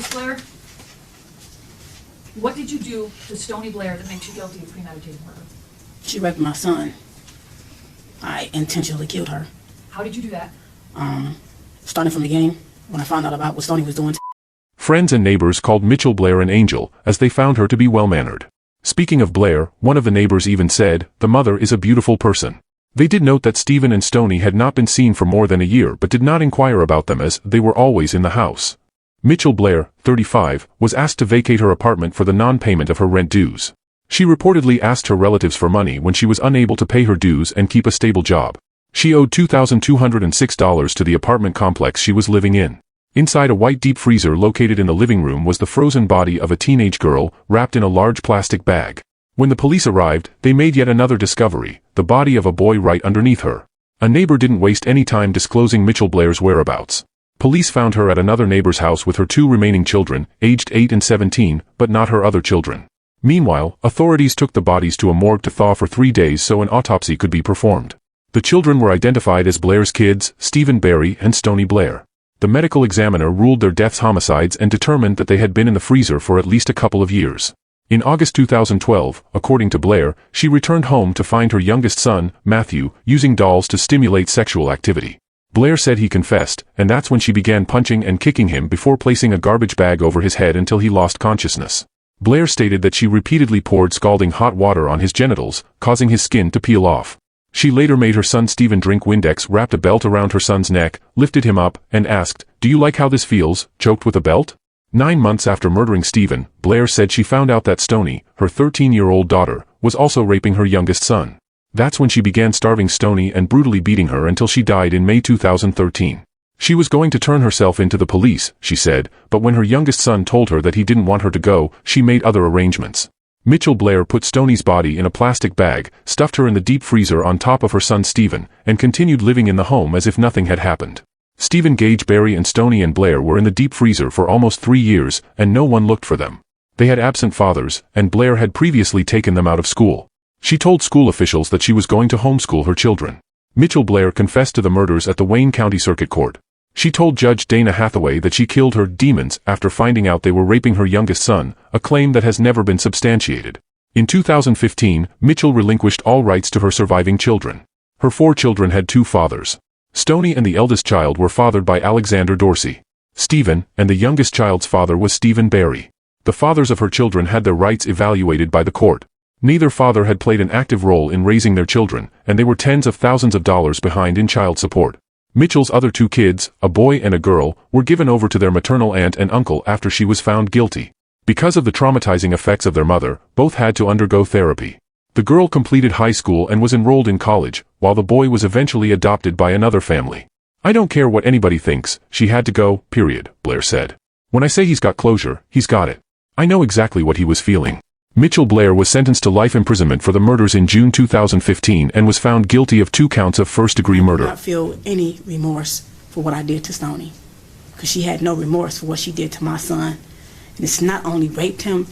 Ms. Blair, what did you do to Stony Blair that makes you guilty of premeditated murder? She raped my son. I intentionally killed her. How did you do that? Starting from the beginning, when I found out about what Stony was doing. Friends and neighbors called Mitchell Blair an angel, as they found her to be well-mannered. Speaking of Blair, one of the neighbors even said, "The mother is a beautiful person." They did note that Stephen and Stony had not been seen for more than a year but did not inquire about them as they were always in the house. Mitchell Blair, 35, was asked to vacate her apartment for the non-payment of her rent dues. She reportedly asked her relatives for money when she was unable to pay her dues and keep a stable job. She owed $2,206 to the apartment complex she was living in. Inside a white deep freezer located in the living room was the frozen body of a teenage girl, wrapped in a large plastic bag. When the police arrived, they made yet another discovery, the body of a boy right underneath her. A neighbor didn't waste any time disclosing Mitchell Blair's whereabouts. Police found her at another neighbor's house with her two remaining children, aged 8 and 17, but not her other children. Meanwhile, authorities took the bodies to a morgue to thaw for 3 days so an autopsy could be performed. The children were identified as Blair's kids, Stephen Barry and Stony Blair. The medical examiner ruled their deaths homicides and determined that they had been in the freezer for at least a couple of years. In August 2012, according to Blair, she returned home to find her youngest son, Matthew, using dolls to stimulate sexual activity. Blair said he confessed, and that's when she began punching and kicking him before placing a garbage bag over his head until he lost consciousness. Blair stated that she repeatedly poured scalding hot water on his genitals, causing his skin to peel off. She later made her son Stephen drink Windex, wrapped a belt around her son's neck, lifted him up, and asked, "Do you like how this feels, choked with a belt?" 9 months after murdering Stephen, Blair said she found out that Stony, her 13-year-old daughter, was also raping her youngest son. That's when she began starving Stony and brutally beating her until she died in May 2013. She was going to turn herself into the police, she said, but when her youngest son told her that he didn't want her to go, she made other arrangements. Mitchell Blair put Stony's body in a plastic bag, stuffed her in the deep freezer on top of her son Stephen, and continued living in the home as if nothing had happened. Stephen, Gage, Barry and Stony and Blair were in the deep freezer for almost 3 years, and no one looked for them. They had absent fathers, and Blair had previously taken them out of school. She told school officials that she was going to homeschool her children. Mitchell Blair confessed to the murders at the Wayne County Circuit Court. She told Judge Dana Hathaway that she killed her demons after finding out they were raping her youngest son, a claim that has never been substantiated. In 2015, Mitchell relinquished all rights to her surviving children. Her 4 children had 2 fathers. Stony and the eldest child were fathered by Alexander Dorsey. Stephen, and the youngest child's father was Stephen Barry. The fathers of her children had their rights evaluated by the court. Neither father had played an active role in raising their children, and they were tens of thousands of dollars behind in child support. Mitchell's other 2 kids, a boy and a girl, were given over to their maternal aunt and uncle after she was found guilty. Because of the traumatizing effects of their mother, both had to undergo therapy. The girl completed high school and was enrolled in college, while the boy was eventually adopted by another family. "I don't care what anybody thinks, she had to go, period," Blair said. "When I say he's got closure, he's got it. I know exactly what he was feeling." Mitchell Blair was sentenced to life imprisonment for the murders in June 2015 and was found guilty of 2 counts of first-degree murder. I do not feel any remorse for what I did to Stony, because she had no remorse for what she did to my son. And it's not only raped him,